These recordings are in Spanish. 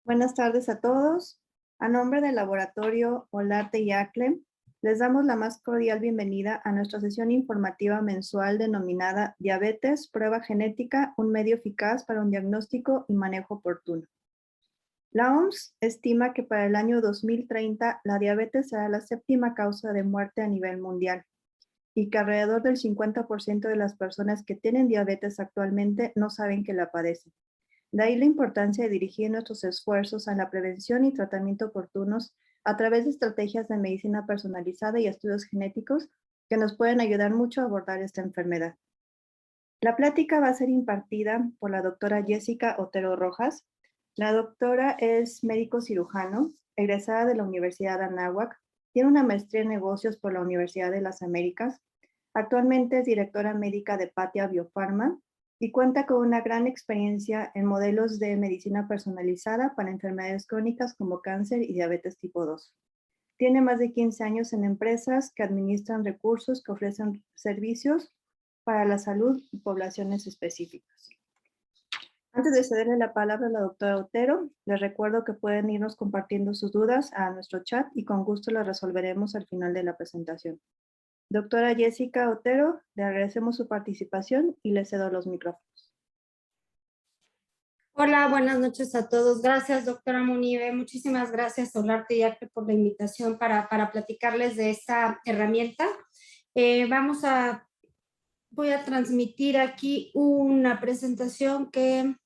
Buenas tardes a todos. A nombre del laboratorio Olarte y ACLE, les damos la más cordial bienvenida a nuestra sesión informativa mensual denominada Diabetes, prueba genética, un medio eficaz para un diagnóstico y manejo oportuno. La OMS estima que para el año 2030 la diabetes será la séptima causa de muerte a nivel mundial y que alrededor del 50% de las personas que tienen diabetes actualmente no saben que la padecen. De ahí la importancia de dirigir nuestros esfuerzos a la prevención y tratamiento oportunos a través de estrategias de medicina personalizada y estudios genéticos que nos pueden ayudar mucho a abordar esta enfermedad. La plática va a ser impartida por la doctora Jessica Otero Rojas. La doctora es médico cirujano, egresada de la Universidad de Anáhuac, tiene una maestría en negocios por la Universidad de las Américas. Actualmente es directora médica de Patia Biofarma y cuenta con una gran experiencia en modelos de medicina personalizada para enfermedades crónicas como cáncer y diabetes tipo 2. Tiene más de 15 años en empresas que administran recursos que ofrecen servicios para la salud y poblaciones específicas. Antes de cederle la palabra a la doctora Otero, les recuerdo que pueden irnos compartiendo sus dudas a nuestro chat y con gusto las resolveremos al final de la presentación. Doctora Jessica Otero, le agradecemos su participación y le cedo los micrófonos. Hola, buenas noches a todos. Gracias, doctora Munive. Muchísimas gracias, Olarte y ACLE, por la invitación para platicarles de esta herramienta. Voy a transmitir aquí una presentación que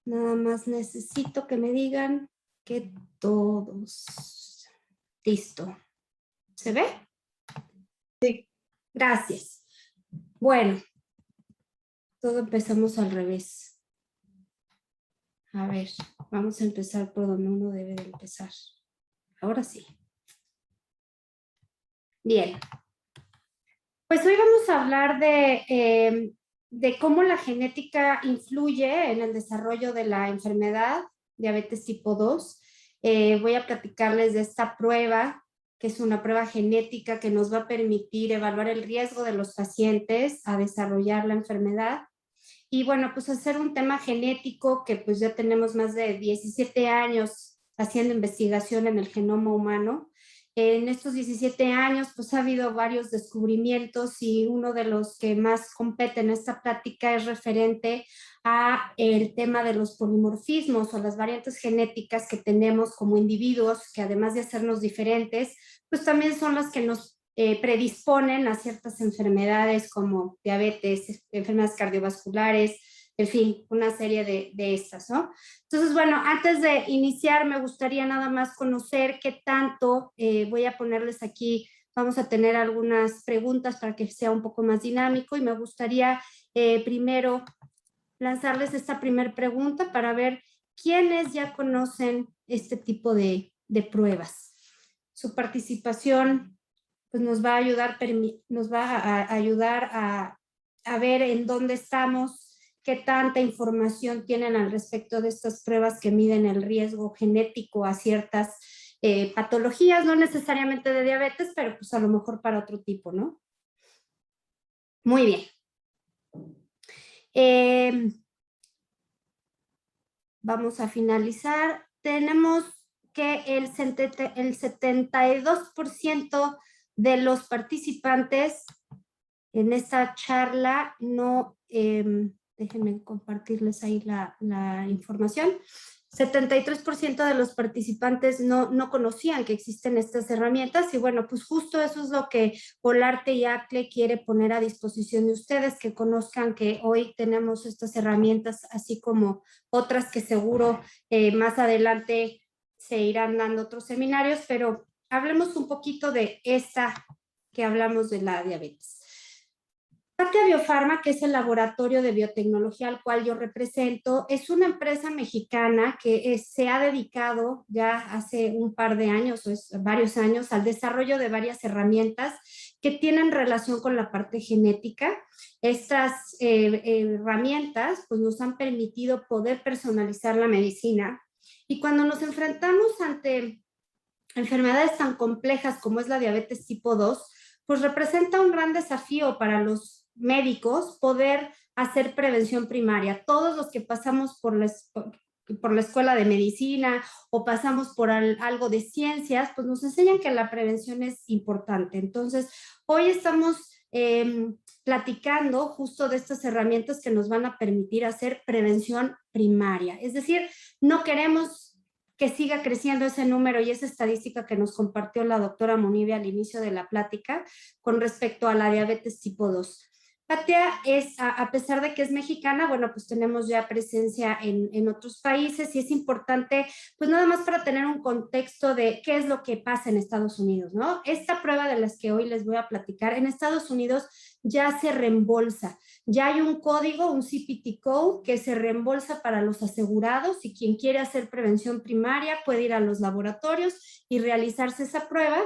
nada más necesito que me digan que todos. Listo. ¿Se ve? Sí. Gracias. Bueno, todo empezamos al revés. A ver, vamos a empezar por donde uno debe de empezar. Ahora sí. Bien. Pues hoy vamos a hablar de cómo la genética influye en el desarrollo de la enfermedad, diabetes tipo 2. Voy a platicarles de esta prueba, que es una prueba genética que nos va a permitir evaluar el riesgo de los pacientes a desarrollar la enfermedad. Y bueno, pues hacer un tema genético que pues ya tenemos más de 17 años haciendo investigación en el genoma humano. En estos 17 años pues ha habido varios descubrimientos y uno de los que más compete en esta práctica es referente a el tema de los polimorfismos o las variantes genéticas que tenemos como individuos, que además de hacernos diferentes, pues también son las que nos predisponen a ciertas enfermedades como diabetes, enfermedades cardiovasculares, en fin, una serie de estas, ¿no? Entonces, bueno, antes de iniciar me gustaría nada más conocer qué tanto, voy a ponerles aquí, vamos a tener algunas preguntas para que sea un poco más dinámico y me gustaría primero lanzarles esta primera pregunta para ver quiénes ya conocen este tipo de pruebas. Su participación pues nos va a ayudar a ver en dónde estamos, qué tanta información tienen al respecto de estas pruebas que miden el riesgo genético a ciertas patologías, no necesariamente de diabetes, pero pues a lo mejor para otro tipo, ¿no? Muy bien. Vamos a finalizar. Tenemos que el 72% de los participantes en esta charla no, déjenme compartirles ahí la información. 73% de los participantes no conocían que existen estas herramientas y bueno, pues justo eso es lo que Olarte y ACLE quiere poner a disposición de ustedes, que conozcan que hoy tenemos estas herramientas, así como otras que seguro más adelante se irán dando otros seminarios, pero hablemos un poquito de esta que hablamos de la diabetes. Patia Biofarma, que es el laboratorio de biotecnología al cual yo represento, es una empresa mexicana que se ha dedicado ya hace un par de años, o varios años, al desarrollo de varias herramientas que tienen relación con la parte genética. Estas herramientas pues, nos han permitido poder personalizar la medicina y cuando nos enfrentamos ante enfermedades tan complejas como es la diabetes tipo 2, pues representa un gran desafío para los médicos poder hacer prevención primaria. Todos los que pasamos por la escuela de medicina o pasamos por algo de ciencias, pues nos enseñan que la prevención es importante. Entonces, hoy estamos platicando justo de estas herramientas que nos van a permitir hacer prevención primaria. Es decir, no queremos que siga creciendo ese número y esa estadística que nos compartió la doctora Munive al inicio de la plática con respecto a la diabetes tipo 2. Katia es, a pesar de que es mexicana, bueno, pues tenemos ya presencia en otros países y es importante, pues nada más para tener un contexto de qué es lo que pasa en Estados Unidos, ¿no? Esta prueba de las que hoy les voy a platicar, en Estados Unidos ya se reembolsa, ya hay un código, un CPT code que se reembolsa para los asegurados y quien quiere hacer prevención primaria puede ir a los laboratorios y realizarse esa prueba.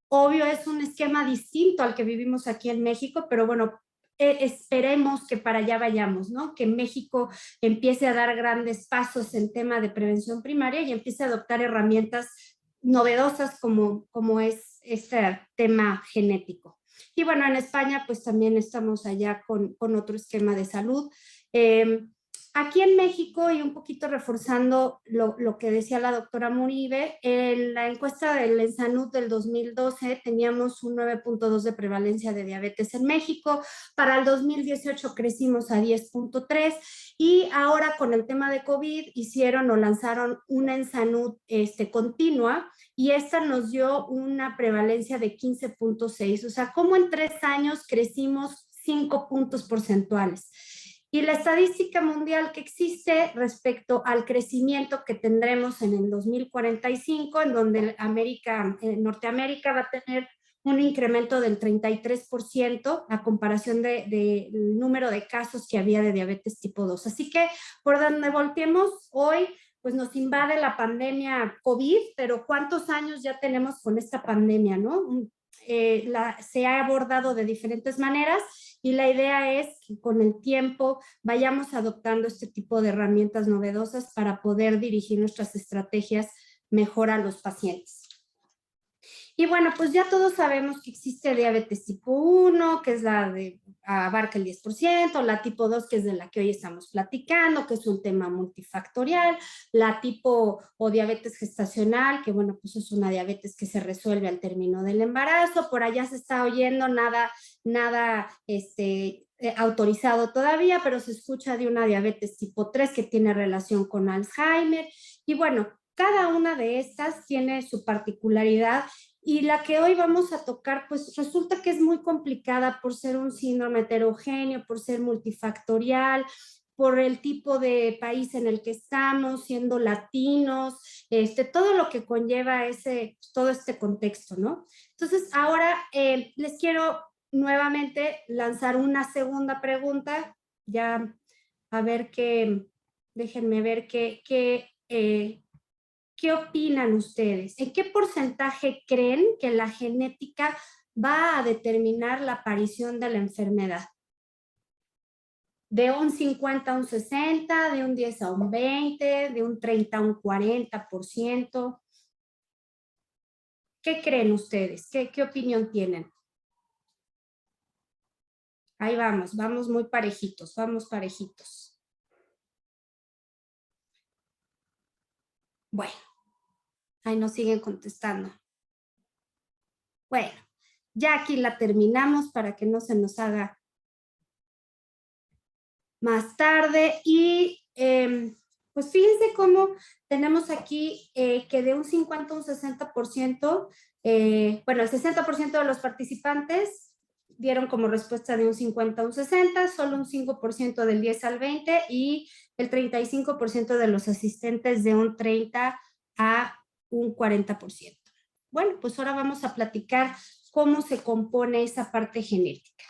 Obvio, es un esquema distinto al que vivimos aquí en México, pero bueno, esperemos que para allá vayamos, ¿no? Que México empiece a dar grandes pasos en tema de prevención primaria y empiece a adoptar herramientas novedosas como es este tema genético. Y bueno, en España pues también estamos allá con otro esquema de salud. Aquí en México, y un poquito reforzando lo que decía la doctora Munive, en la encuesta del ENSANUD del 2012 teníamos un 9.2 de prevalencia de diabetes en México, para el 2018 crecimos a 10.3 y ahora con el tema de COVID hicieron o lanzaron una ENSANUD continua y esta nos dio una prevalencia de 15.6, o sea, como en 3 años crecimos 5 puntos porcentuales. Y la estadística mundial que existe respecto al crecimiento que tendremos en el 2045, en donde Norteamérica va a tener un incremento del 33% a comparación del número de casos que había de diabetes tipo 2. Así que por donde volteemos hoy, pues nos invade la pandemia COVID, pero ¿cuántos años ya tenemos con esta pandemia, no? Se ha abordado de diferentes maneras y la idea es que con el tiempo vayamos adoptando este tipo de herramientas novedosas para poder dirigir nuestras estrategias mejor a los pacientes. Y bueno, pues ya todos sabemos que existe diabetes tipo 1, que es la de abarca el 10%, la tipo 2, que es de la que hoy estamos platicando, que es un tema multifactorial, la tipo o diabetes gestacional, que bueno, pues es una diabetes que se resuelve al término del embarazo. Por allá se está oyendo nada autorizado todavía, pero se escucha de una diabetes tipo 3 que tiene relación con Alzheimer. Y bueno, cada una de estas tiene su particularidad y la que hoy vamos a tocar, pues resulta que es muy complicada por ser un síndrome heterogéneo, por ser multifactorial, por el tipo de país en el que estamos, siendo latinos, todo lo que conlleva todo este contexto, ¿no? Entonces, ahora les quiero nuevamente lanzar una segunda pregunta, ya a ver déjenme ver ¿qué opinan ustedes? ¿En qué porcentaje creen que la genética va a determinar la aparición de la enfermedad? ¿De un 50 a un 60, de un 10 a un 20, de un 30 a un 40%? ¿Qué creen ustedes? ¿Qué opinión tienen? Ahí vamos muy parejitos, vamos parejitos. Bueno, ahí nos siguen contestando. Bueno, ya aquí la terminamos para que no se nos haga más tarde y pues fíjense cómo tenemos aquí que de un 50 a un 60%, bueno, el 60% de los participantes dieron como respuesta de un 50 a un 60, solo un 5% del 10 al 20 y el 35% de los asistentes de un 30 a un 40%. Bueno, pues ahora vamos a platicar cómo se compone esa parte genética.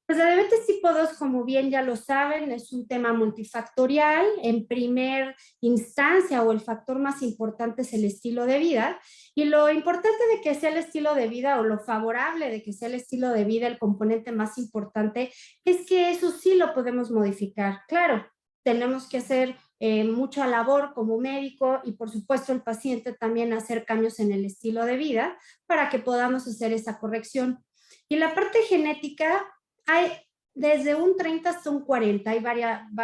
Pues la diabetes tipo 2, como bien ya lo saben, es un tema multifactorial. En primer instancia, o el factor más importante es el estilo de vida. Y lo importante de que sea el estilo de vida, o lo favorable de que sea el estilo de vida, el componente más importante, es que eso sí lo podemos modificar. Claro, tenemos que hacer mucha labor como médico y por supuesto el paciente también hacer cambios en el estilo de vida para que podamos hacer esa corrección. Y la parte genética, hay desde un 30 hasta un 40, hay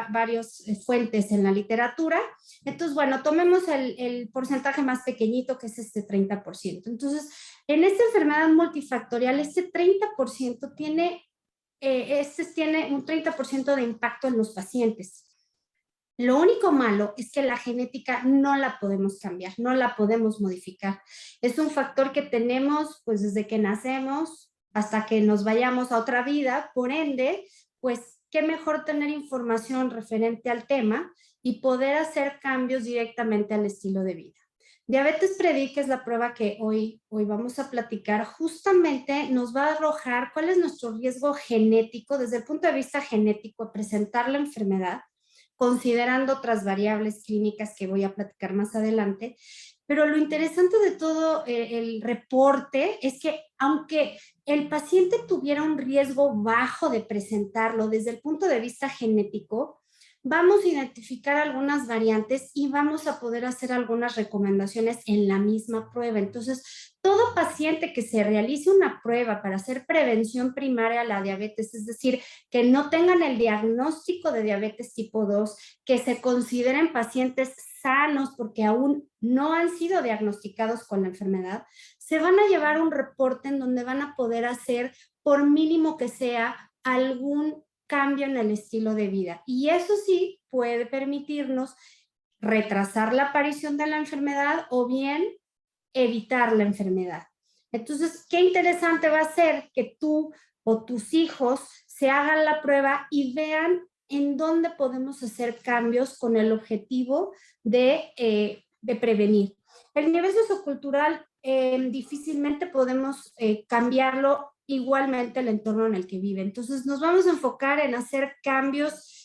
varias fuentes en la literatura. Entonces, bueno, tomemos el porcentaje más pequeñito, que es este 30%. Entonces, en esta enfermedad multifactorial, este 30% tiene un 30% de impacto en los pacientes. Lo único malo es que la genética no la podemos cambiar, no la podemos modificar. Es un factor que tenemos pues desde que nacemos hasta que nos vayamos a otra vida. Por ende, pues qué mejor tener información referente al tema y poder hacer cambios directamente al estilo de vida. Diabetes Predict, que es la prueba que hoy vamos a platicar, justamente nos va a arrojar cuál es nuestro riesgo genético desde el punto de vista genético a presentar la enfermedad, considerando otras variables clínicas que voy a platicar más adelante. Pero lo interesante de todo el reporte es que aunque el paciente tuviera un riesgo bajo de presentarlo desde el punto de vista genético, vamos a identificar algunas variantes y vamos a poder hacer algunas recomendaciones en la misma prueba. Entonces, todo paciente que se realice una prueba para hacer prevención primaria a la diabetes, es decir, que no tengan el diagnóstico de diabetes tipo 2, que se consideren pacientes sanos porque aún no han sido diagnosticados con la enfermedad, se van a llevar un reporte en donde van a poder hacer, por mínimo que sea, algún cambio en el estilo de vida. Y eso sí puede permitirnos retrasar la aparición de la enfermedad o bien evitar la enfermedad. Entonces, qué interesante va a ser que tú o tus hijos se hagan la prueba y vean en dónde podemos hacer cambios con el objetivo de prevenir. El nivel sociocultural difícilmente podemos cambiarlo, igualmente el entorno en el que vive. Entonces nos vamos a enfocar en hacer cambios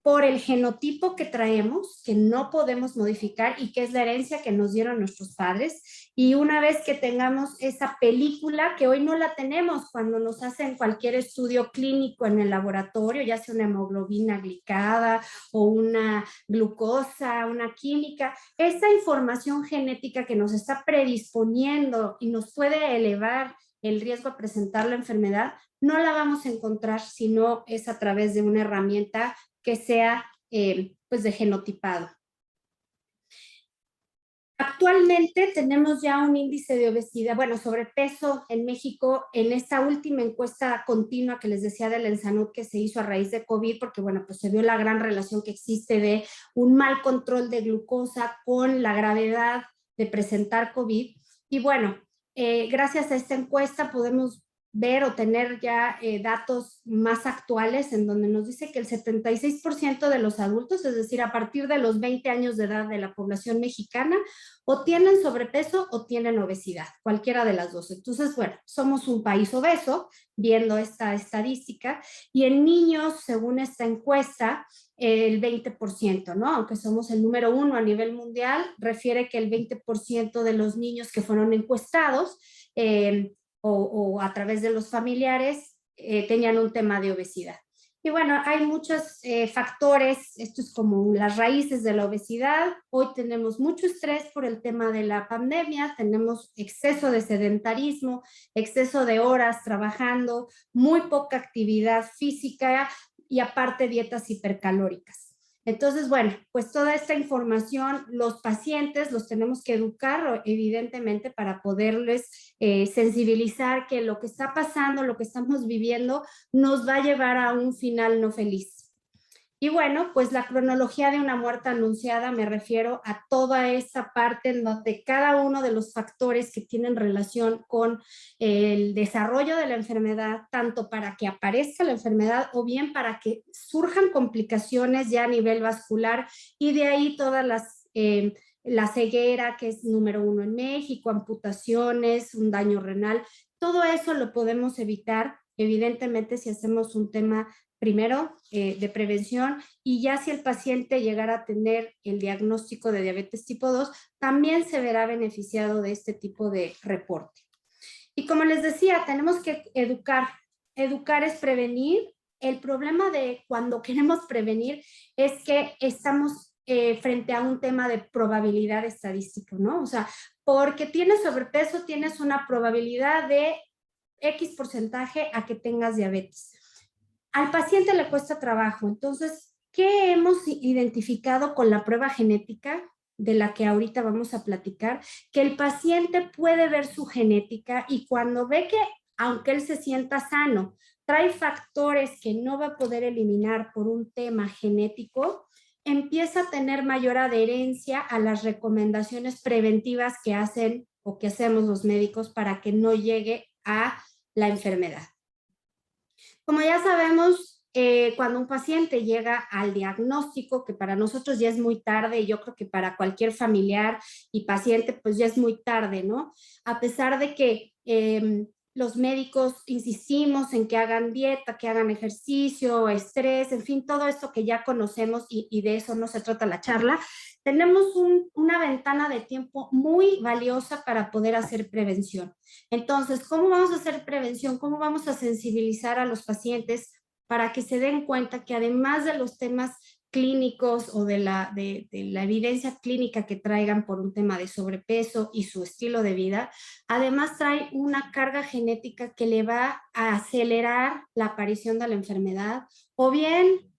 por el genotipo que traemos, que no podemos modificar y que es la herencia que nos dieron nuestros padres. Y una vez que tengamos esa película, que hoy no la tenemos cuando nos hacen cualquier estudio clínico en el laboratorio, ya sea una hemoglobina glicada o una glucosa, una química, esa información genética que nos está predisponiendo y nos puede elevar el riesgo a presentar la enfermedad, no la vamos a encontrar si no es a través de una herramienta que sea pues de genotipado. Actualmente tenemos ya un índice de obesidad, bueno, sobrepeso en México en esta última encuesta continua que les decía del ENSANUD que se hizo a raíz de COVID, porque bueno, pues se vio la gran relación que existe de un mal control de glucosa con la gravedad de presentar COVID. Y bueno, gracias a esta encuesta podemos ver o tener ya datos más actuales en donde nos dice que el 76% de los adultos, es decir, a partir de los 20 años de edad de la población mexicana, o tienen sobrepeso o tienen obesidad, cualquiera de las dos. Entonces, bueno, somos un país obeso, viendo esta estadística, y en niños, según esta encuesta, el 20%, ¿no? Aunque somos el número 1 a nivel mundial, refiere que el 20% de los niños que fueron encuestados o a través de los familiares tenían un tema de obesidad. Y bueno, hay muchos factores, esto es como las raíces de la obesidad. Hoy tenemos mucho estrés por el tema de la pandemia, tenemos exceso de sedentarismo, exceso de horas trabajando, muy poca actividad física y aparte dietas hipercalóricas. Entonces, bueno, pues toda esta información, los pacientes los tenemos que educar, evidentemente, para poderles sensibilizar que lo que está pasando, lo que estamos viviendo, nos va a llevar a un final no feliz. Y bueno, pues la cronología de una muerte anunciada, me refiero a toda esa parte en donde cada uno de los factores que tienen relación con el desarrollo de la enfermedad, tanto para que aparezca la enfermedad o bien para que surjan complicaciones ya a nivel vascular, y de ahí todas la ceguera, que es número 1 en México, amputaciones, un daño renal, todo eso lo podemos evitar, evidentemente, si hacemos un tema primero de prevención, y ya si el paciente llegara a tener el diagnóstico de diabetes tipo 2, también se verá beneficiado de este tipo de reporte. Y como les decía, tenemos que educar. Educar es prevenir. El problema de cuando queremos prevenir es que estamos frente a un tema de probabilidad estadística, ¿no? O sea, porque tienes sobrepeso, tienes una probabilidad de X porcentaje a que tengas diabetes. al paciente le cuesta trabajo. Entonces, ¿qué hemos identificado con la prueba genética de la que ahorita vamos a platicar? Que el paciente puede ver su genética y cuando ve que, aunque él se sienta sano, trae factores que no va a poder eliminar por un tema genético, empieza a tener mayor adherencia a las recomendaciones preventivas que hacen o que hacemos los médicos para que no llegue a la enfermedad. Como ya sabemos, cuando un paciente llega al diagnóstico, que para nosotros ya es muy tarde, y yo creo que para cualquier familiar y paciente, pues ya es muy tarde, ¿no? A pesar de que los médicos insistimos en que hagan dieta, que hagan ejercicio, estrés, en fin, todo esto que ya conocemos y de eso no se trata la charla, tenemos una ventana de tiempo muy valiosa para poder hacer prevención. Entonces, ¿cómo vamos a hacer prevención? ¿Cómo vamos a sensibilizar a los pacientes para que se den cuenta que además de los temas clínicos o de la evidencia clínica que traigan por un tema de sobrepeso y su estilo de vida, además trae una carga genética que le va a acelerar la aparición de la enfermedad o bien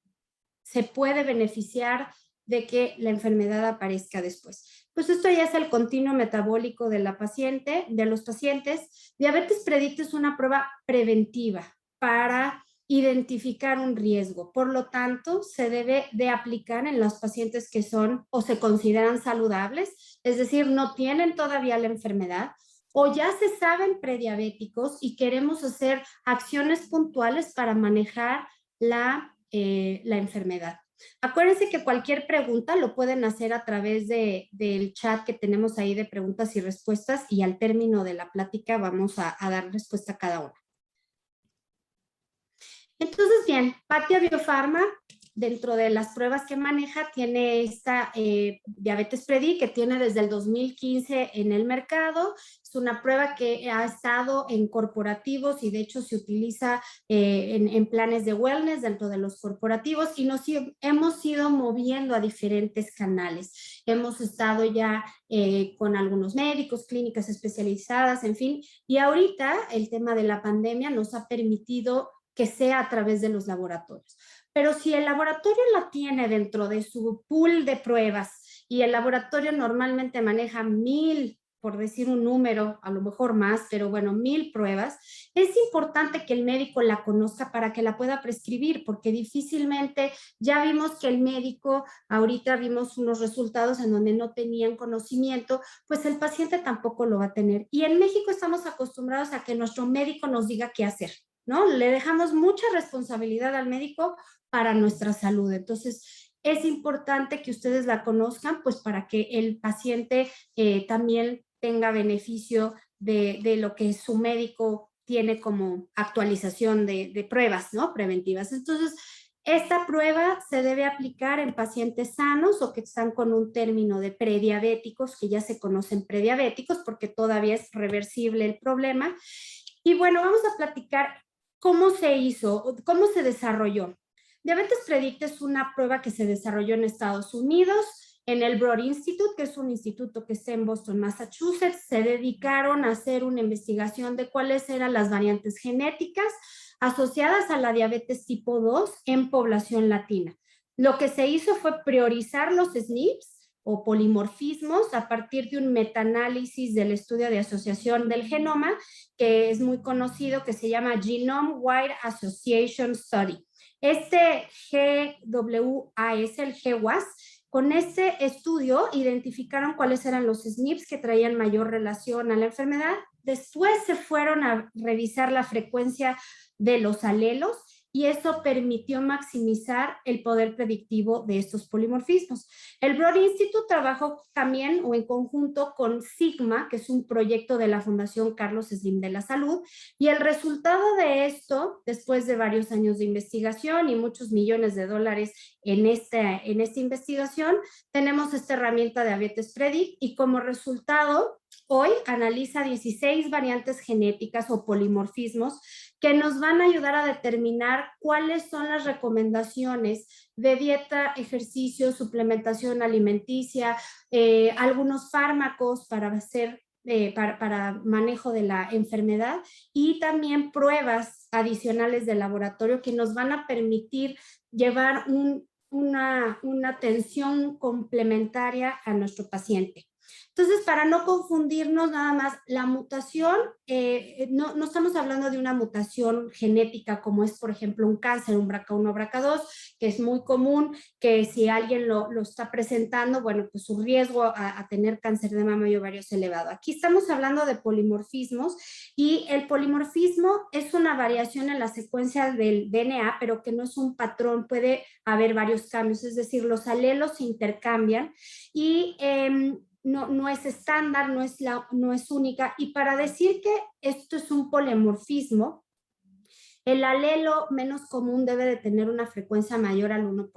se puede beneficiar de que la enfermedad aparezca después? Pues esto ya es el continuo metabólico de la paciente, de los pacientes. Diabetes predicta es una prueba preventiva para identificar un riesgo. Por lo tanto, se debe de aplicar en los pacientes que son o se consideran saludables, es decir, no tienen todavía la enfermedad, o ya se saben prediabéticos y queremos hacer acciones puntuales para manejar la enfermedad. Acuérdense que cualquier pregunta lo pueden hacer a través del chat que tenemos ahí de preguntas y respuestas y al término de la plática vamos a dar respuesta a cada una. Entonces, bien, Patia Biofarma, dentro de las pruebas que maneja, tiene esta Diabetes Predict, que tiene desde el 2015 en el mercado. Es una prueba que ha estado en corporativos y de hecho se utiliza en planes de wellness dentro de los corporativos y nos hemos ido moviendo a diferentes canales. Hemos estado ya con algunos médicos, clínicas especializadas, en fin, y ahorita el tema de la pandemia nos ha permitido que sea a través de los laboratorios. Pero si el laboratorio la tiene dentro de su pool de pruebas y el laboratorio normalmente maneja 1000, por decir un número, a lo mejor más, pero bueno, 1000 pruebas, es importante que el médico la conozca para que la pueda prescribir, porque difícilmente, ya vimos que el médico, ahorita vimos unos resultados en donde no tenían conocimiento, pues el paciente tampoco lo va a tener. Y en México estamos acostumbrados a que nuestro médico nos diga qué hacer, ¿no? Le dejamos mucha responsabilidad al médico para nuestra salud. Entonces, es importante que ustedes la conozcan, pues para que el paciente también tenga beneficio de lo que su médico tiene como actualización de pruebas, ¿no? Preventivas. Entonces, esta prueba se debe aplicar en pacientes sanos o que están con un término de prediabéticos, que ya se conocen prediabéticos porque todavía es reversible el problema. Y bueno, vamos a platicar cómo se hizo, cómo se desarrolló. Diabetes Predict es una prueba que se desarrolló en Estados Unidos, en el Broad Institute, que es un instituto que está en Boston, Massachusetts. Se dedicaron a hacer una investigación de cuáles eran las variantes genéticas asociadas a la diabetes tipo 2 en población latina. Lo que se hizo fue priorizar los SNPs o polimorfismos a partir de un metaanálisis del estudio de asociación del genoma, que es muy conocido, que se llama Genome Wide Association Study. Este GWAS, el GWAS, con este estudio identificaron cuáles eran los SNPs que traían mayor relación a la enfermedad. Después se fueron a revisar la frecuencia de los alelos y eso permitió maximizar el poder predictivo de estos polimorfismos. El Broad Institute trabajó también o en conjunto con Sigma, que es un proyecto de la Fundación Carlos Slim de la Salud, y el resultado de esto, después de varios años de investigación y muchos millones de dólares en esta investigación, tenemos esta herramienta de Diabetes Predict y como resultado, hoy analiza 16 variantes genéticas o polimorfismos que nos van a ayudar a determinar cuáles son las recomendaciones de dieta, ejercicio, suplementación alimenticia, algunos fármacos para hacer para manejo de la enfermedad, y también pruebas adicionales de laboratorio que nos van a permitir llevar una atención complementaria a nuestro paciente. Entonces, para no confundirnos nada más, la mutación, no estamos hablando de una mutación genética como es, por ejemplo, un cáncer, un BRCA1, BRCA2, que es muy común, que si alguien lo está presentando, bueno, pues su riesgo a tener cáncer de mama y ovario es elevado. Aquí estamos hablando de polimorfismos, y el polimorfismo es una variación en la secuencia del DNA, pero que no es un patrón, puede haber varios cambios, es decir, los alelos se intercambian y no es estándar, no es única. Y para decir que esto es un polimorfismo, el alelo menos común debe de tener una frecuencia mayor al 1%.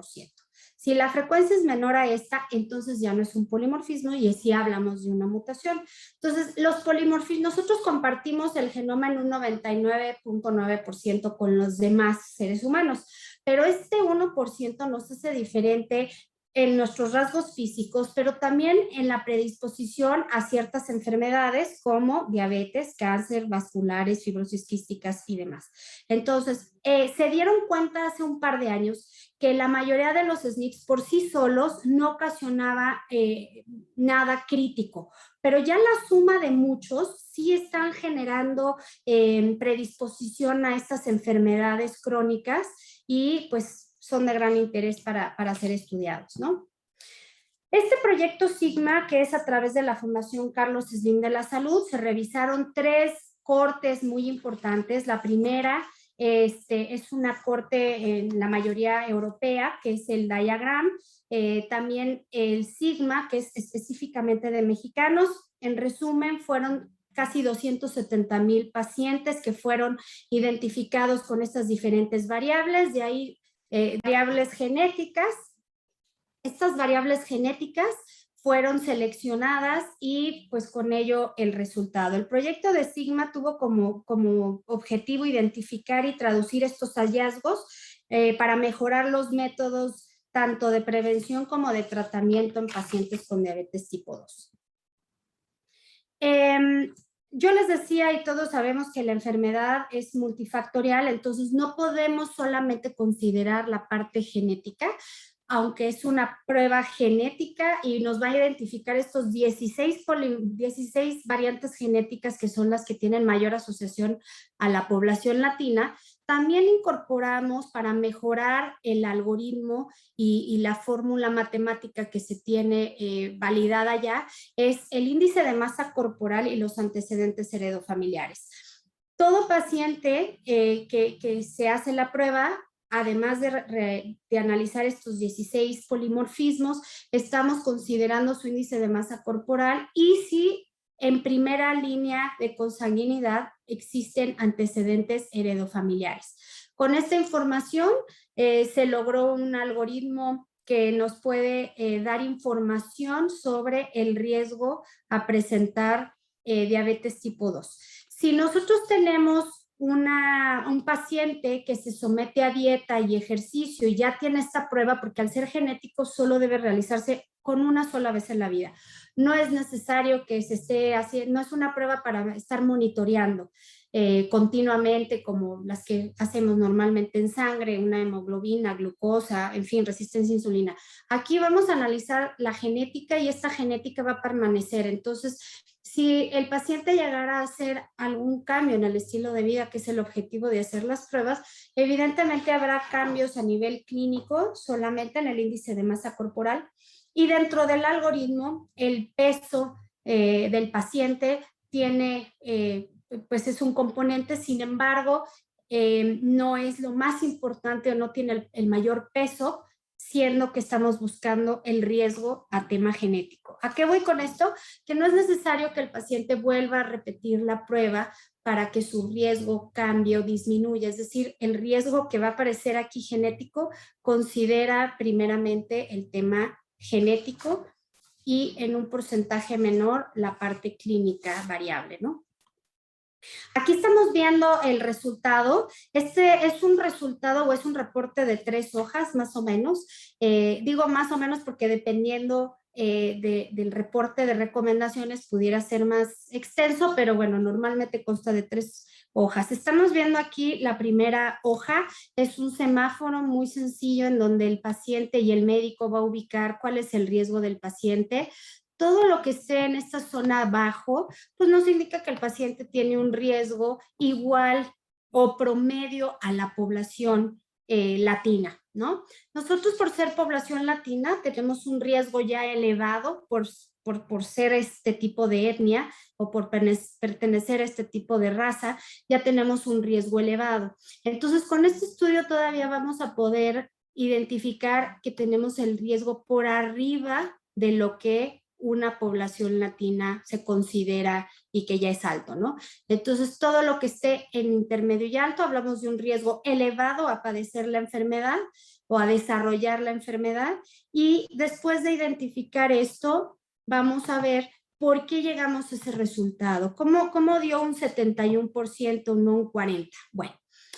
Si la frecuencia es menor a esta, entonces ya no es un polimorfismo y sí hablamos de una mutación. Entonces, los polimorfismos, nosotros compartimos el genoma en un 99.9% con los demás seres humanos, pero este 1% nos hace diferente en nuestros rasgos físicos, pero también en la predisposición a ciertas enfermedades como diabetes, cáncer, vasculares, fibrosis quísticas y demás. Entonces, se dieron cuenta hace un par de años que la mayoría de los SNPs por sí solos no ocasionaba nada crítico, pero ya la suma de muchos sí están generando predisposición a estas enfermedades crónicas y pues son de gran interés para ser estudiados, ¿no? Este proyecto Sigma, que es a través de la Fundación Carlos Slim de la Salud, se revisaron 3 cortes muy importantes. La primera es una corte en la mayoría europea, que es el Diagram, también el Sigma, que es específicamente de mexicanos. En resumen, fueron casi 270,000 pacientes que fueron identificados con estas diferentes variables, de ahí variables genéticas. Estas variables genéticas fueron seleccionadas y pues con ello el resultado. El proyecto de Sigma tuvo como objetivo identificar y traducir estos hallazgos para mejorar los métodos tanto de prevención como de tratamiento en pacientes con diabetes tipo 2. Yo les decía, y todos sabemos que la enfermedad es multifactorial, entonces no podemos solamente considerar la parte genética, aunque es una prueba genética y nos va a identificar estos 16 variantes genéticas que son las que tienen mayor asociación a la población latina. También incorporamos para mejorar el algoritmo y la fórmula matemática que se tiene validada ya, es el índice de masa corporal y los antecedentes heredofamiliares. Todo paciente que se hace la prueba, además de analizar estos 16 polimorfismos, estamos considerando su índice de masa corporal y si en primera línea de consanguinidad existen antecedentes heredofamiliares. Con esta información se logró un algoritmo que nos puede dar información sobre el riesgo a presentar diabetes tipo 2. Si nosotros tenemos un paciente que se somete a dieta y ejercicio y ya tiene esta prueba, porque al ser genético solo debe realizarse con una sola vez en la vida. No es necesario que se esté haciendo, no es una prueba para estar monitoreando continuamente como las que hacemos normalmente en sangre, una hemoglobina, glucosa, en fin, resistencia a insulina. Aquí vamos a analizar la genética y esta genética va a permanecer. Entonces, si el paciente llegara a hacer algún cambio en el estilo de vida, que es el objetivo de hacer las pruebas, evidentemente habrá cambios a nivel clínico solamente en el índice de masa corporal y dentro del algoritmo el peso del paciente tiene, pues es un componente, sin embargo, no es lo más importante o no tiene el mayor peso, siendo que estamos buscando el riesgo a tema genético. ¿A qué voy con esto? Que no es necesario que el paciente vuelva a repetir la prueba para que su riesgo cambie o disminuya. Es decir, el riesgo que va a aparecer aquí genético considera primeramente el tema genético y en un porcentaje menor la parte clínica variable, ¿no? Aquí estamos viendo el resultado. Este es un resultado o es un reporte de 3 hojas más o menos. Digo más o menos porque dependiendo del reporte de recomendaciones pudiera ser más extenso, pero bueno, normalmente consta de 3 hojas. Estamos viendo aquí la primera hoja, es un semáforo muy sencillo en donde el paciente y el médico va a ubicar cuál es el riesgo del paciente. Todo lo que esté en esta zona abajo, pues nos indica que el paciente tiene un riesgo igual o promedio a la población latina, ¿no? Nosotros por ser población latina tenemos un riesgo ya elevado por ser este tipo de etnia o por pertenecer a este tipo de raza, ya tenemos un riesgo elevado. Entonces, con este estudio todavía vamos a poder identificar que tenemos el riesgo por arriba de lo que una población latina se considera y que ya es alto, ¿no? Entonces, todo lo que esté en intermedio y alto, hablamos de un riesgo elevado a padecer la enfermedad o a desarrollar la enfermedad. Y después de identificar esto, vamos a ver por qué llegamos a ese resultado. ¿Cómo dio un 71%, no un 40%? Bueno,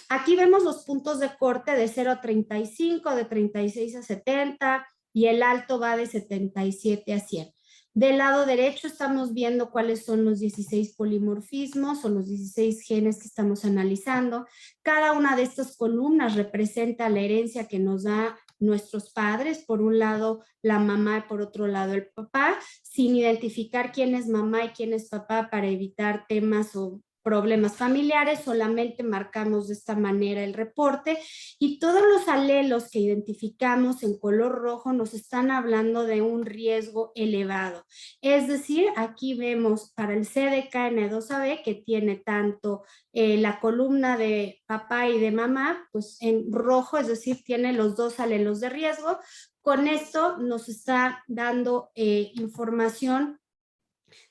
aquí vemos los puntos de corte de 0 a 35, de 36 a 70, y el alto va de 77 a 100. Del lado derecho estamos viendo cuáles son los 16 polimorfismos o los 16 genes que estamos analizando. Cada una de estas columnas representa la herencia que nos da nuestros padres, por un lado la mamá y por otro lado el papá, sin identificar quién es mamá y quién es papá para evitar temas o problemas familiares, solamente marcamos de esta manera el reporte y todos los alelos que identificamos en color rojo nos están hablando de un riesgo elevado. Es decir, aquí vemos para el CDKN2AB que tiene tanto la columna de papá y de mamá, pues en rojo, es decir, tiene los 2 alelos de riesgo. Con esto nos está dando información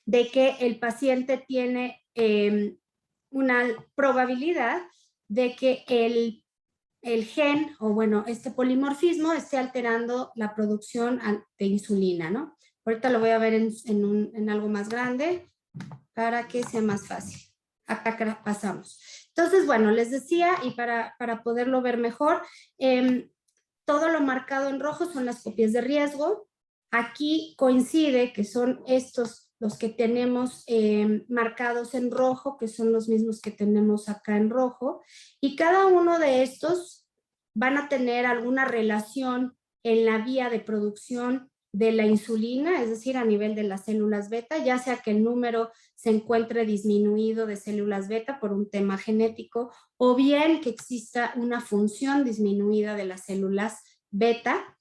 de que el paciente tiene una probabilidad de que el gen, o bueno, este polimorfismo esté alterando la producción de insulina, ¿no? Ahorita lo voy a ver en algo más grande para que sea más fácil. Acá pasamos. Entonces, bueno, les decía, y para poderlo ver mejor, todo lo marcado en rojo son las copias de riesgo. Aquí coincide que son estos los que tenemos marcados en rojo, que son los mismos que tenemos acá en rojo, y cada uno de estos van a tener alguna relación en la vía de producción de la insulina, es decir, a nivel de las células beta, ya sea que el número se encuentre disminuido de células beta por un tema genético, o bien que exista una función disminuida de las células beta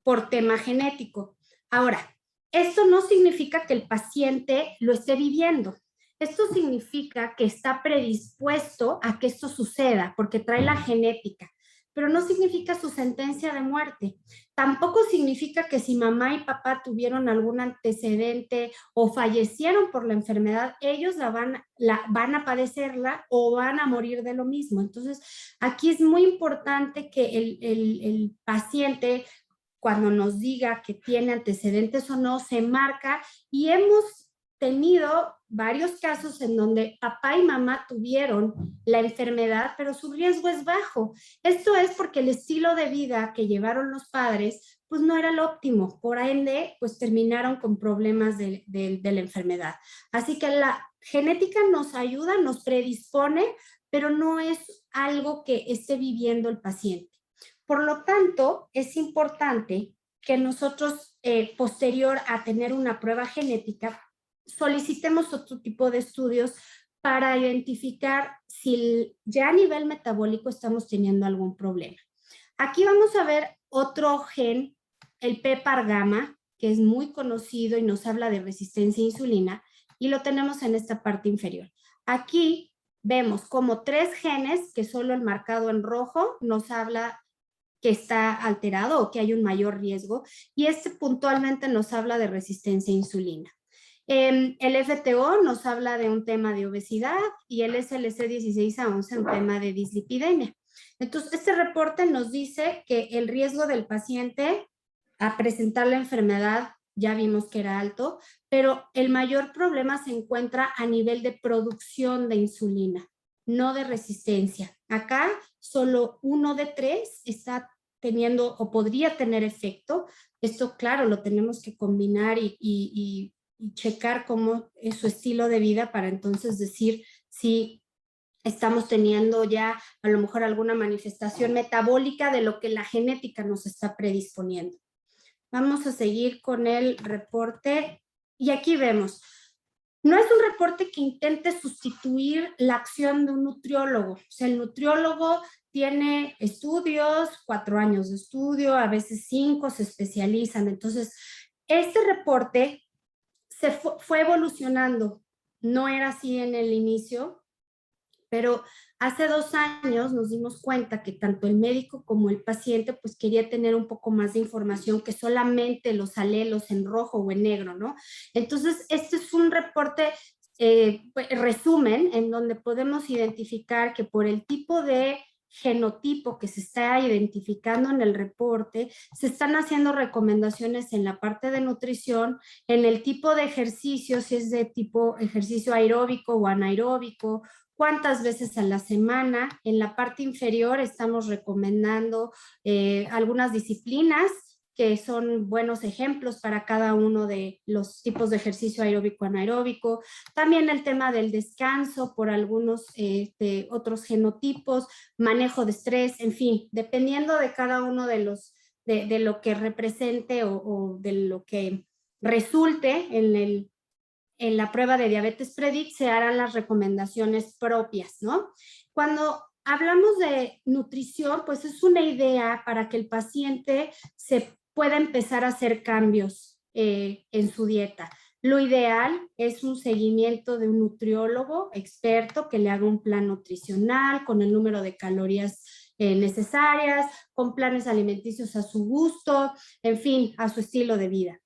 por tema genético. Ahora, esto no significa que el paciente lo esté viviendo. Esto significa que está predispuesto a que esto suceda porque trae la genética, pero no significa su sentencia de muerte. Tampoco significa que si mamá y papá tuvieron algún antecedente o fallecieron por la enfermedad, ellos van a padecerla o van a morir de lo mismo. Entonces, aquí es muy importante que el paciente, cuando nos diga que tiene antecedentes o no, se marca, y hemos tenido varios casos en donde papá y mamá tuvieron la enfermedad, pero su riesgo es bajo. Esto es porque el estilo de vida que llevaron los padres pues no era el óptimo, por ende pues terminaron con problemas de la enfermedad. Así que la genética nos ayuda, nos predispone, pero no es algo que esté viviendo el paciente. Por lo tanto, es importante que nosotros, posterior a tener una prueba genética, solicitemos otro tipo de estudios para identificar si ya a nivel metabólico estamos teniendo algún problema. Aquí vamos a ver otro gen, el PPAR gamma, que es muy conocido y nos habla de resistencia a insulina, y lo tenemos en esta parte inferior. Aquí vemos como 3 genes, que solo el marcado en rojo nos habla que está alterado o que hay un mayor riesgo, y este puntualmente nos habla de resistencia a insulina. El FTO nos habla de un tema de obesidad y el SLC 16 a 11 un tema de dislipidemia. Entonces, este reporte nos dice que el riesgo del paciente a presentar la enfermedad ya vimos que era alto, pero el mayor problema se encuentra a nivel de producción de insulina, no de resistencia. Acá solo 1 de 3 está teniendo o podría tener efecto. Esto, claro, lo tenemos que combinar y checar cómo es su estilo de vida para entonces decir si estamos teniendo ya a lo mejor alguna manifestación metabólica de lo que la genética nos está predisponiendo. Vamos a seguir con el reporte y aquí vemos. No es un reporte que intente sustituir la acción de un nutriólogo. O sea, el nutriólogo tiene estudios, 4 años de estudio, a veces 5, se especializan. Entonces, este reporte fue evolucionando. No era así en el inicio, pero hace 2 años nos dimos cuenta que tanto el médico como el paciente pues quería tener un poco más de información que solamente los alelos en rojo o en negro, ¿no? Entonces, este es un reporte resumen en donde podemos identificar que por el tipo de genotipo que se está identificando en el reporte, se están haciendo recomendaciones en la parte de nutrición, en el tipo de ejercicio, si es de tipo ejercicio aeróbico o anaeróbico, cuántas veces a la semana. En la parte inferior estamos recomendando algunas disciplinas que son buenos ejemplos para cada uno de los tipos de ejercicio aeróbico, anaeróbico. También el tema del descanso por algunos otros genotipos, manejo de estrés, en fin, dependiendo de cada uno de los, de lo que represente o de lo que resulte en la prueba de diabetes predict, se harán las recomendaciones propias, ¿no? Cuando hablamos de nutrición, pues es una idea para que el paciente se pueda empezar a hacer cambios en su dieta. Lo ideal es un seguimiento de un nutriólogo experto que le haga un plan nutricional con el número de calorías necesarias, con planes alimenticios a su gusto, en fin, a su estilo de vida.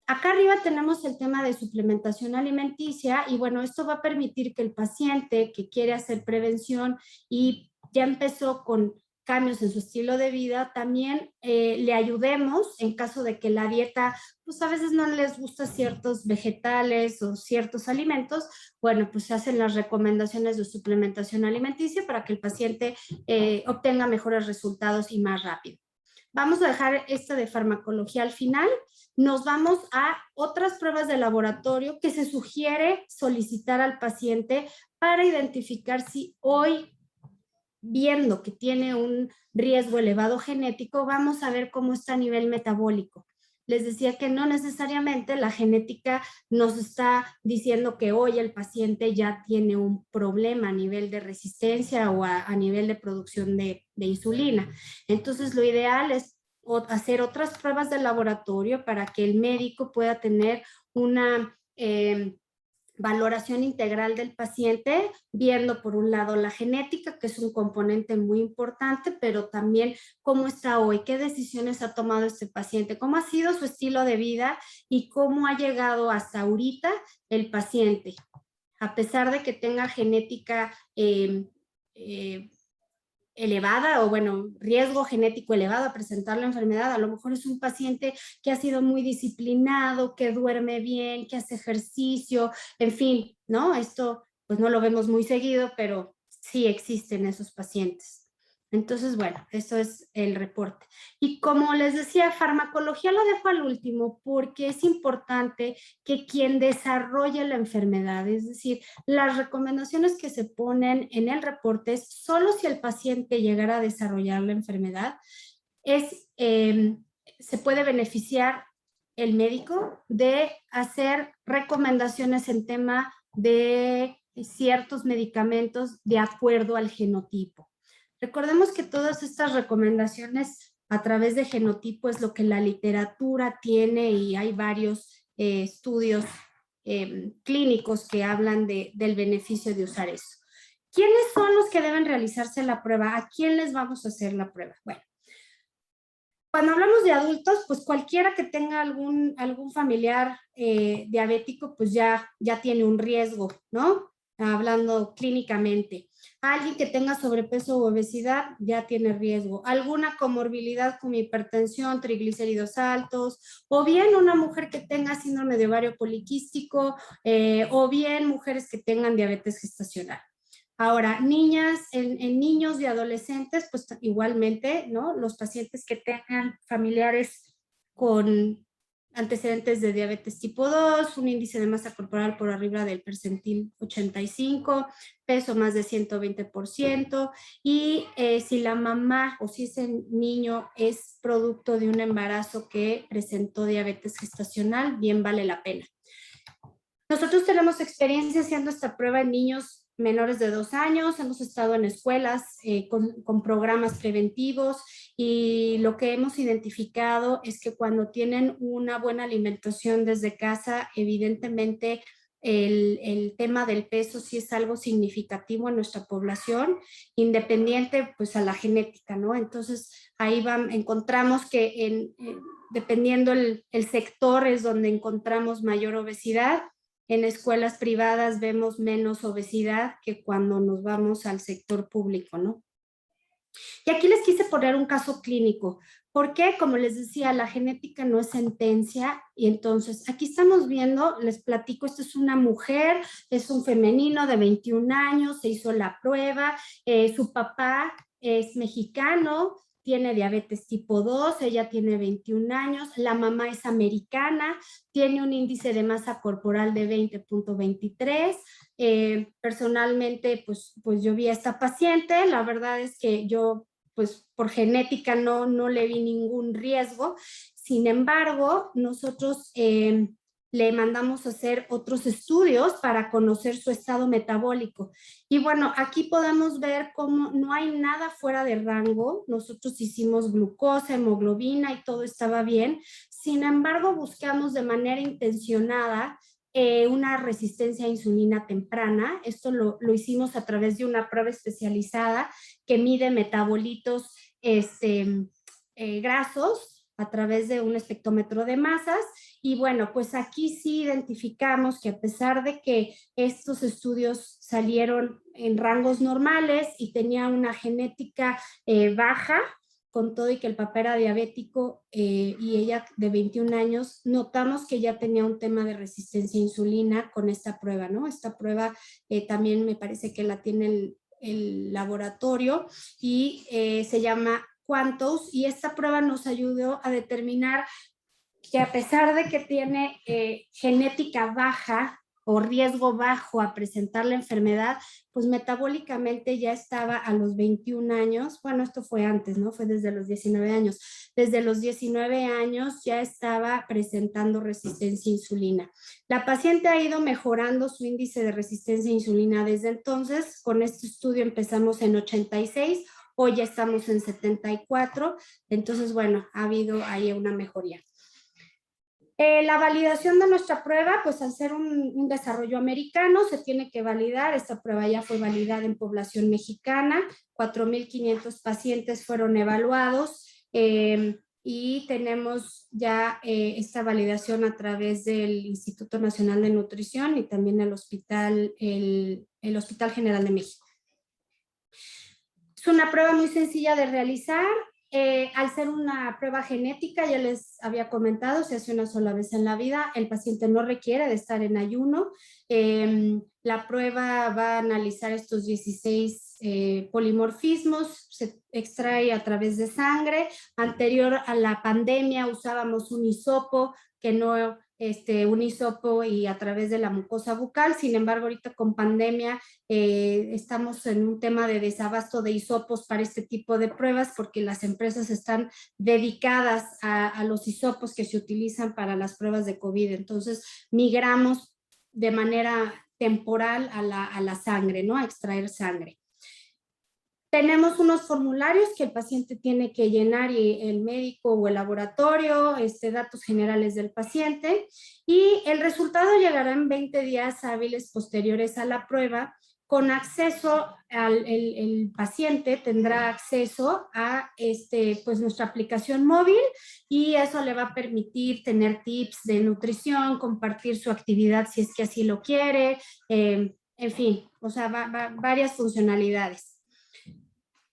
Acá arriba tenemos el tema de suplementación alimenticia y bueno, esto va a permitir que el paciente que quiere hacer prevención y ya empezó con cambios en su estilo de vida, también le ayudemos en caso de que la dieta, pues a veces no les gusta ciertos vegetales o ciertos alimentos, bueno, pues se hacen las recomendaciones de suplementación alimenticia para que el paciente obtenga mejores resultados y más rápido. Vamos a dejar esta de farmacología al final. Nos vamos a otras pruebas de laboratorio que se sugiere solicitar al paciente para identificar si hoy, viendo que tiene un riesgo elevado genético, vamos a ver cómo está a nivel metabólico. Les decía que no necesariamente la genética nos está diciendo que hoy el paciente ya tiene un problema a nivel de resistencia o a nivel de producción de insulina. Entonces, lo ideal es hacer otras pruebas de laboratorio para que el médico pueda tener una valoración integral del paciente, viendo por un lado la genética, que es un componente muy importante, pero también cómo está hoy, qué decisiones ha tomado este paciente, cómo ha sido su estilo de vida y cómo ha llegado hasta ahorita el paciente. A pesar de que tenga genética elevada o bueno, riesgo genético elevado a presentar la enfermedad, a lo mejor es un paciente que ha sido muy disciplinado, que duerme bien, que hace ejercicio, en fin, ¿no? Esto pues no lo vemos muy seguido, pero sí existen esos pacientes. Entonces, bueno, eso es el reporte. Y como les decía, farmacología lo dejo al último porque es importante que quien desarrolle la enfermedad, es decir, las recomendaciones que se ponen en el reporte es solo si el paciente llegara a desarrollar la enfermedad, se puede beneficiar el médico de hacer recomendaciones en tema de ciertos medicamentos de acuerdo al genotipo. Recordemos que todas estas recomendaciones a través de genotipo es lo que la literatura tiene y hay varios estudios clínicos que hablan del beneficio de usar eso. ¿Quiénes son los que deben realizarse la prueba? ¿A quién les vamos a hacer la prueba? Bueno, cuando hablamos de adultos, pues cualquiera que tenga algún familiar diabético, pues ya tiene un riesgo, ¿no? Hablando clínicamente. Alguien que tenga sobrepeso o obesidad ya tiene riesgo. Alguna comorbilidad como hipertensión, triglicéridos altos, o bien una mujer que tenga síndrome de ovario poliquístico, o bien mujeres que tengan diabetes gestacional. Ahora, niñas, en niños y adolescentes, pues igualmente, ¿no? Los pacientes que tengan familiares con antecedentes de diabetes tipo 2, un índice de masa corporal por arriba del percentil 85, peso más de 120%, y si la mamá o si ese niño es producto de un embarazo que presentó diabetes gestacional, bien vale la pena. Nosotros tenemos experiencia haciendo esta prueba en niños menores de 2 años, hemos estado en escuelas con programas preventivos, y lo que hemos identificado es que cuando tienen una buena alimentación desde casa, evidentemente el tema del peso sí es algo significativo en nuestra población, independiente pues a la genética, ¿no? Entonces ahí encontramos que dependiendo el sector es donde encontramos mayor obesidad. En escuelas privadas vemos menos obesidad que cuando nos vamos al sector público, ¿no? Y aquí les quise poner un caso clínico, porque como les decía, la genética no es sentencia, y entonces aquí estamos viendo, les platico, esta es una mujer, es un femenino de 21 años, se hizo la prueba, su papá es mexicano, tiene diabetes tipo 2, ella tiene 21 años, la mamá es americana, tiene un índice de masa corporal de 20.23. Personalmente, pues yo vi a esta paciente, la verdad es que yo, pues por genética no le vi ningún riesgo. Sin embargo, nosotros le mandamos a hacer otros estudios para conocer su estado metabólico. Y bueno, aquí podemos ver cómo no hay nada fuera de rango. Nosotros hicimos glucosa, hemoglobina y todo estaba bien. Sin embargo, buscamos de manera intencionada una resistencia a insulina temprana. Esto lo hicimos a través de una prueba especializada que mide metabolitos grasos a través de un espectrómetro de masas. Y bueno, pues aquí sí identificamos que a pesar de que estos estudios salieron en rangos normales y tenía una genética baja, con todo y que el papá era diabético y ella de 21 años, notamos que ya tenía un tema de resistencia a insulina con esta prueba, ¿no? Esta prueba también me parece que la tiene el laboratorio y se llama Quantos, y esta prueba nos ayudó a determinar que a pesar de que tiene genética baja o riesgo bajo a presentar la enfermedad, pues metabólicamente ya estaba a los 21 años, bueno, esto fue antes, ¿no? Fue desde los 19 años. Desde los 19 años ya estaba presentando resistencia a insulina. La paciente ha ido mejorando su índice de resistencia a insulina desde entonces. Con este estudio empezamos en 86, hoy ya estamos en 74, entonces, bueno, ha habido ahí una mejoría. La validación de nuestra prueba, pues al ser un desarrollo americano, se tiene que validar. Esta prueba ya fue validada en población mexicana, 4,500 pacientes fueron evaluados y tenemos ya esta validación a través del Instituto Nacional de Nutrición y también el Hospital General de México. Es una prueba muy sencilla de realizar. Al ser una prueba genética, ya les había comentado, se hace una sola vez en la vida, el paciente no requiere de estar en ayuno. La prueba va a analizar estos 16 polimorfismos, se extrae a través de sangre. Anterior a la pandemia usábamos un hisopo que no... un hisopo y a través de la mucosa bucal. Sin embargo, ahorita con pandemia estamos en un tema de desabasto de hisopos para este tipo de pruebas, porque las empresas están dedicadas a los hisopos que se utilizan para las pruebas de COVID. Entonces migramos de manera temporal a la sangre, ¿no? A extraer sangre. Tenemos unos formularios que el paciente tiene que llenar, y el médico o el laboratorio, datos generales del paciente, y el resultado llegará en 20 días hábiles posteriores a la prueba. Con acceso el paciente tendrá acceso a pues nuestra aplicación móvil, y eso le va a permitir tener tips de nutrición, compartir su actividad si es que así lo quiere, en fin, o sea, varias funcionalidades.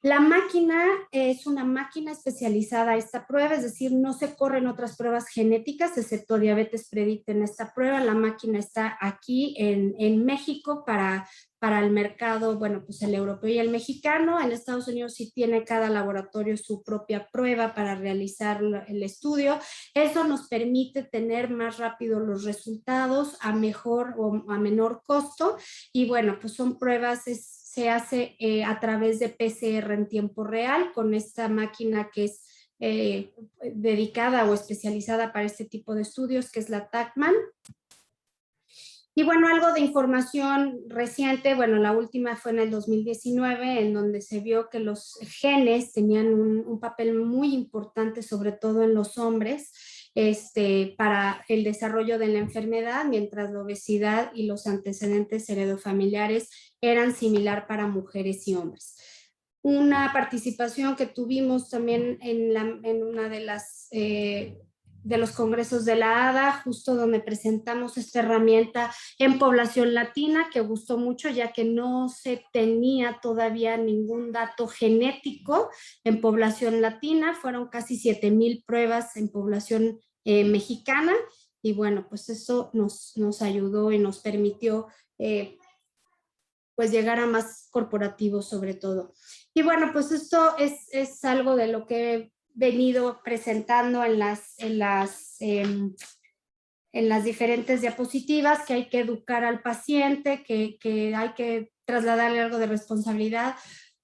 La máquina es una máquina especializada a esta prueba, es decir, no se corren otras pruebas genéticas, excepto diabetes predicta en esta prueba. La máquina está aquí en México para el mercado, bueno, pues el europeo y el mexicano. En Estados Unidos sí tiene cada laboratorio su propia prueba para realizar el estudio. Eso nos permite tener más rápido los resultados a mejor o a menor costo. Y bueno, pues son pruebas, se hace a través de PCR en tiempo real con esta máquina que es dedicada o especializada para este tipo de estudios, que es la TaqMan. Y bueno, algo de información reciente, bueno, la última fue en el 2019, en donde se vio que los genes tenían un papel muy importante, sobre todo en los hombres, para el desarrollo de la enfermedad, mientras la obesidad y los antecedentes heredofamiliares eran similar para mujeres y hombres. Una participación que tuvimos también en una de las de los congresos de la ADA, justo donde presentamos esta herramienta en población latina, que gustó mucho, ya que no se tenía todavía ningún dato genético en población latina. Fueron casi 7,000 pruebas en población mexicana, y bueno, pues eso nos ayudó y nos permitió pues llegar a más corporativos sobre todo. Y bueno, pues esto es algo de lo que he venido presentando en las diferentes diapositivas, que hay que educar al paciente, que hay que trasladarle algo de responsabilidad,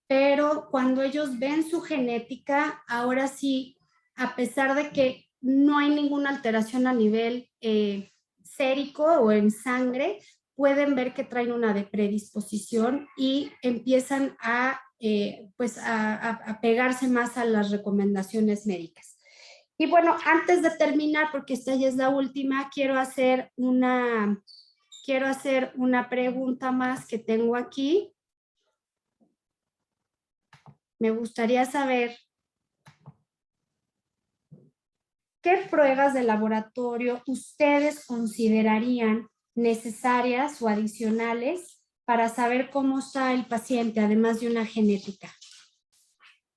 pero cuando ellos ven su genética, ahora sí, a pesar de que no hay ninguna alteración a nivel sérico o en sangre, pueden ver que traen una de predisposición y empiezan pues a pegarse más a las recomendaciones médicas. Y bueno, antes de terminar, porque esta ya es la última, quiero hacer una pregunta más que tengo aquí. Me gustaría saber qué pruebas de laboratorio ustedes considerarían necesarias o adicionales para saber cómo está el paciente, además de una genética.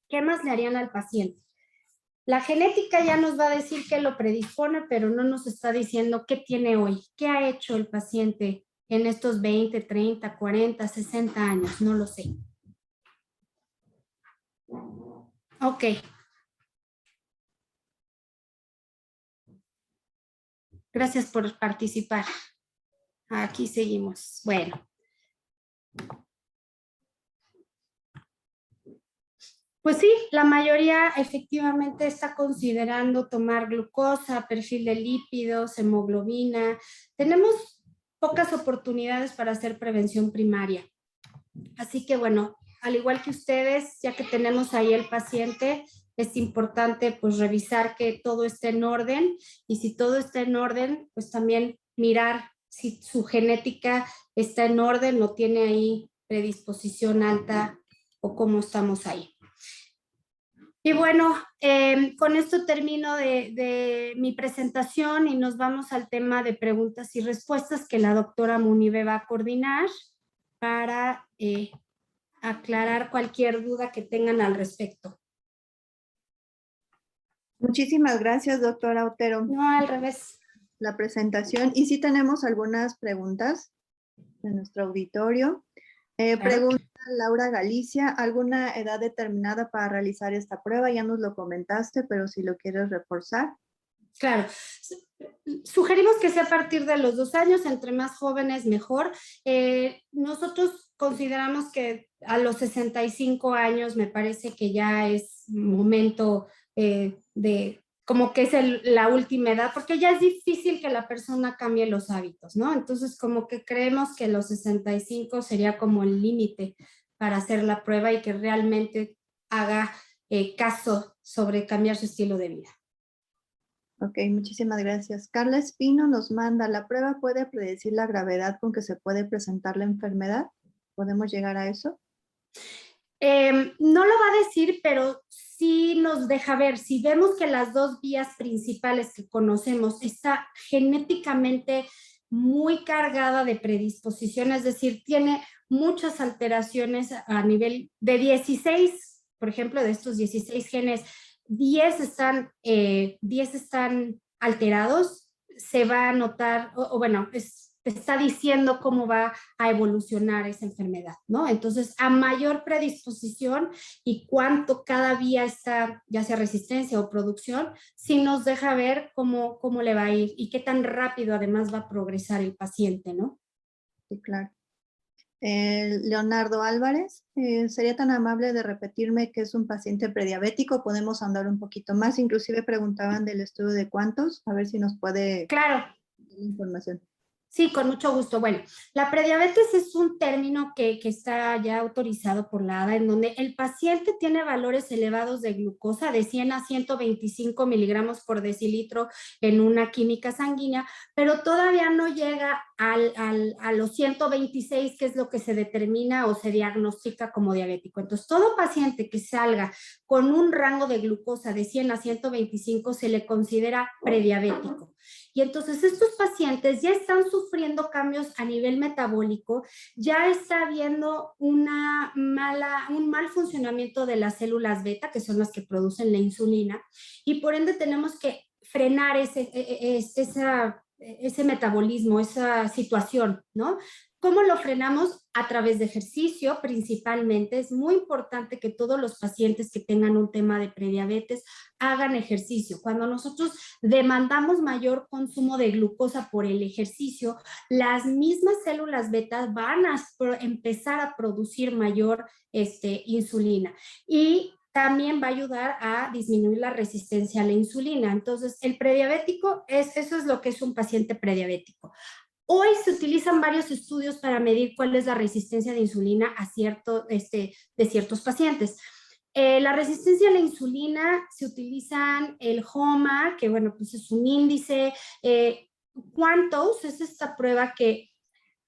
¿Qué más le harían al paciente? La genética ya nos va a decir qué lo predispone, pero no nos está diciendo qué tiene hoy, qué ha hecho el paciente en estos 20, 30, 40, 60 años, no lo sé. Ok. Gracias por participar. Aquí seguimos. Bueno. Pues sí, la mayoría efectivamente está considerando tomar glucosa, perfil de lípidos, hemoglobina. Tenemos pocas oportunidades para hacer prevención primaria. Así que bueno, al igual que ustedes, ya que tenemos ahí el paciente, es importante pues revisar que todo esté en orden, y si todo está en orden, pues también mirar si su genética está en orden o tiene ahí predisposición alta o cómo estamos ahí. Y bueno, con esto termino de mi presentación y nos vamos al tema de preguntas y respuestas que la doctora Munive va a coordinar para aclarar cualquier duda que tengan al respecto. Muchísimas gracias, doctora Otero. No, al revés. La presentación. Y sí tenemos algunas preguntas de nuestro auditorio. Claro. Pregunta Laura Galicia, ¿alguna edad determinada para realizar esta prueba? Ya nos lo comentaste, pero si lo quieres reforzar. Claro. Sugerimos que sea a partir de los 2 años, entre más jóvenes mejor. Nosotros consideramos que a los 65 años me parece que ya es momento como que es la última edad, porque ya es difícil que la persona cambie los hábitos, ¿no? Entonces, como que creemos que los 65 sería como el límite para hacer la prueba y que realmente haga caso sobre cambiar su estilo de vida. Ok, muchísimas gracias. Carla Espino nos manda, ¿la prueba puede predecir la gravedad con que se puede presentar la enfermedad? ¿Podemos llegar a eso? No lo va a decir, pero sí nos deja ver. Si vemos que las 2 vías principales que conocemos está genéticamente muy cargada de predisposición, es decir, tiene muchas alteraciones a nivel de 16 por ejemplo, de estos 16 genes, 10 están alterados, se va a notar, o bueno, te está diciendo cómo va a evolucionar esa enfermedad, ¿no? Entonces, a mayor predisposición y cuánto cada día está, ya sea resistencia o producción, sí nos deja ver cómo le va a ir y qué tan rápido además va a progresar el paciente, ¿no? Sí, claro. Leonardo Álvarez, ¿sería tan amable de repetirme que es un paciente prediabético? Podemos andar un poquito más, inclusive preguntaban del estudio de cuántos, a ver si nos puede Claro. dar información. Sí, con mucho gusto. Bueno, la prediabetes es un término que está ya autorizado por la ADA, en donde el paciente tiene valores elevados de glucosa de 100 a 125 miligramos por decilitro en una química sanguínea, pero todavía no llega a los 126, que es lo que se determina o se diagnostica como diabético. Entonces, todo paciente que salga con un rango de glucosa de 100 a 125 se le considera prediabético. Y entonces estos pacientes ya están sufriendo cambios a nivel metabólico, ya está habiendo un mal funcionamiento de las células beta, que son las que producen la insulina, y por ende tenemos que frenar ese metabolismo, esa situación, ¿no? ¿Cómo lo frenamos? A través de ejercicio principalmente. Es muy importante que todos los pacientes que tengan un tema de prediabetes hagan ejercicio. Cuando nosotros demandamos mayor consumo de glucosa por el ejercicio, las mismas células beta van a empezar a producir mayor insulina. Y también va a ayudar a disminuir la resistencia a la insulina. Entonces, el prediabético, eso es lo que es un paciente prediabético. Hoy se utilizan varios estudios para medir cuál es la resistencia de insulina de ciertos pacientes. La resistencia a la insulina se utilizan el HOMA, que bueno, pues es un índice. Quantos es esta prueba que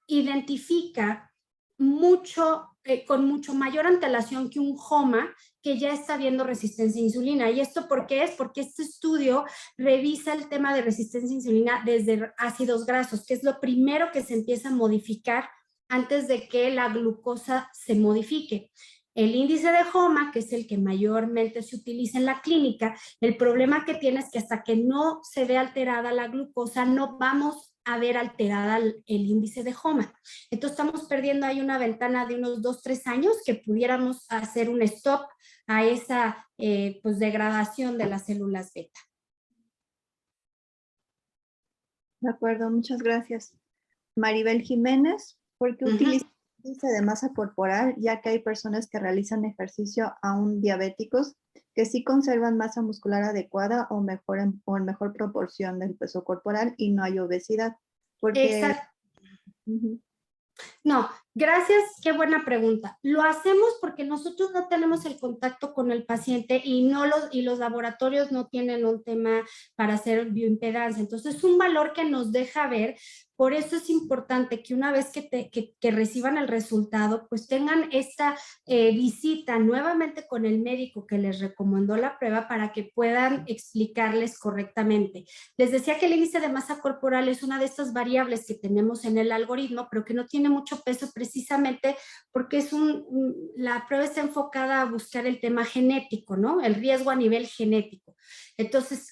identifica con mucho mayor antelación que un HOMA que ya está viendo resistencia a insulina. ¿Y esto por qué es? Porque este estudio revisa el tema de resistencia a insulina desde ácidos grasos, que es lo primero que se empieza a modificar antes de que la glucosa se modifique. El índice de HOMA, que es el que mayormente se utiliza en la clínica, el problema que tiene es que hasta que no se ve alterada la glucosa, no vamos a ver alterada el índice de HOMA. Entonces estamos perdiendo ahí una ventana de unos 2-3 años que pudiéramos hacer un stop a esa pues degradación de las células beta. De acuerdo, muchas gracias. Maribel Jiménez, ¿por qué utiliza el índice de masa corporal? Ya que hay personas que realizan ejercicio aún diabéticos que sí conservan masa muscular adecuada o en mejor proporción del peso corporal y no hay obesidad. Porque... Exacto. No, gracias, qué buena pregunta. Lo hacemos porque nosotros no tenemos el contacto con el paciente y los laboratorios no tienen un tema para hacer bioimpedancia. Entonces, es un valor que nos deja ver. Por eso es importante que una vez que reciban el resultado, pues tengan esta visita nuevamente con el médico que les recomendó la prueba para que puedan explicarles correctamente. Les decía que el índice de masa corporal es una de estas variables que tenemos en el algoritmo, pero que no tiene mucho peso precisamente porque la prueba está enfocada a buscar el tema genético, ¿no? El riesgo a nivel genético. Entonces,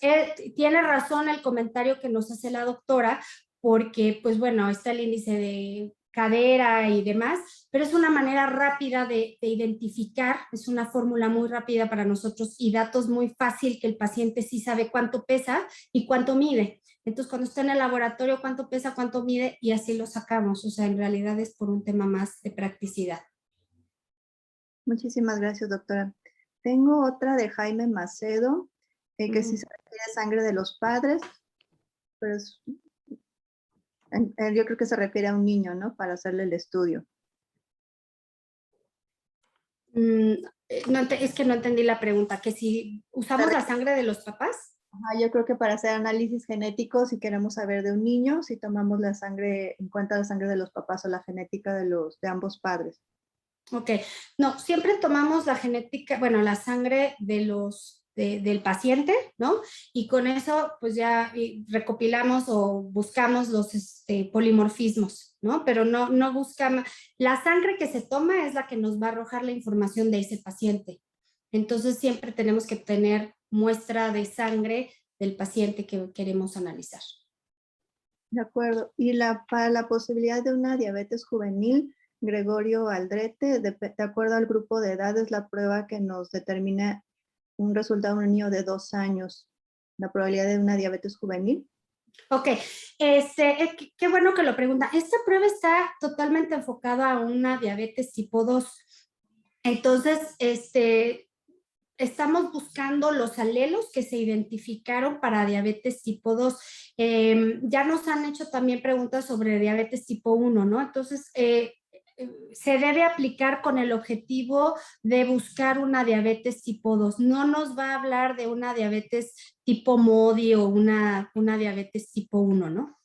tiene razón el comentario que nos hace la doctora, porque, pues bueno, está el índice de cadera y demás, pero es una manera rápida de identificar, es una fórmula muy rápida para nosotros y datos muy fácil que el paciente sí sabe cuánto pesa y cuánto mide. Entonces, cuando está en el laboratorio, cuánto pesa, cuánto mide y así lo sacamos. O sea, en realidad es por un tema más de practicidad. Muchísimas gracias, doctora. Tengo otra de Jaime Macedo, que sí se refiere a sangre de los padres, pero yo creo que se refiere a un niño, ¿no? Para hacerle el estudio. Es que no entendí la pregunta, que si usamos la sangre de los papás. Ajá, yo creo que para hacer análisis genéticos, si queremos saber de un niño, si tomamos la sangre, en cuenta la sangre de los papás o la genética de ambos padres. Ok, no, siempre tomamos la genética, bueno, la sangre del paciente, ¿no? Y con eso, pues ya recopilamos o buscamos los polimorfismos, ¿no? Pero no buscamos, la sangre que se toma es la que nos va a arrojar la información de ese paciente. Entonces siempre tenemos que tener muestra de sangre del paciente que queremos analizar. De acuerdo. Y para la posibilidad de una diabetes juvenil, Gregorio Aldrete, de acuerdo al grupo de edad, es la prueba que nos determina un resultado en un niño de 2 años. La probabilidad de una diabetes juvenil. Ok, qué bueno que lo pregunta. Esta prueba está totalmente enfocada a una diabetes tipo 2. Entonces, estamos buscando los alelos que se identificaron para diabetes tipo 2. Ya nos han hecho también preguntas sobre diabetes tipo 1, ¿no? Entonces, se debe aplicar con el objetivo de buscar una diabetes tipo 2. No nos va a hablar de una diabetes tipo MODI o una diabetes tipo 1, ¿no?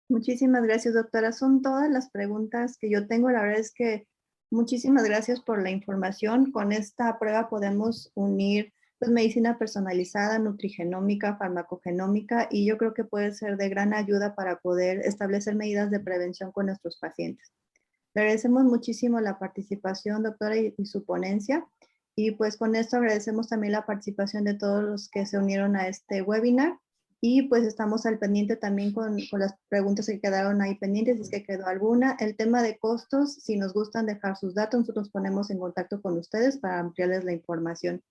Muchísimas gracias, doctora. Son todas las preguntas que yo tengo. La verdad es que muchísimas gracias por la información. Con esta prueba podemos unir pues, medicina personalizada, nutrigenómica, farmacogenómica, y yo creo que puede ser de gran ayuda para poder establecer medidas de prevención con nuestros pacientes. Le agradecemos muchísimo la participación, doctora, y su ponencia. Y pues con esto agradecemos también la participación de todos los que se unieron a este webinar. Y pues estamos al pendiente también con las preguntas que quedaron ahí pendientes, si es que quedó alguna. El tema de costos, si nos gustan dejar sus datos, nosotros nos ponemos en contacto con ustedes para ampliarles la información.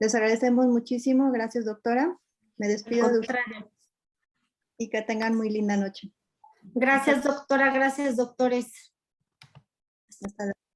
Les agradecemos muchísimo. Gracias, doctora. Me despido de ustedes y que tengan muy linda noche. Gracias, doctora. Gracias, doctores. Hasta luego.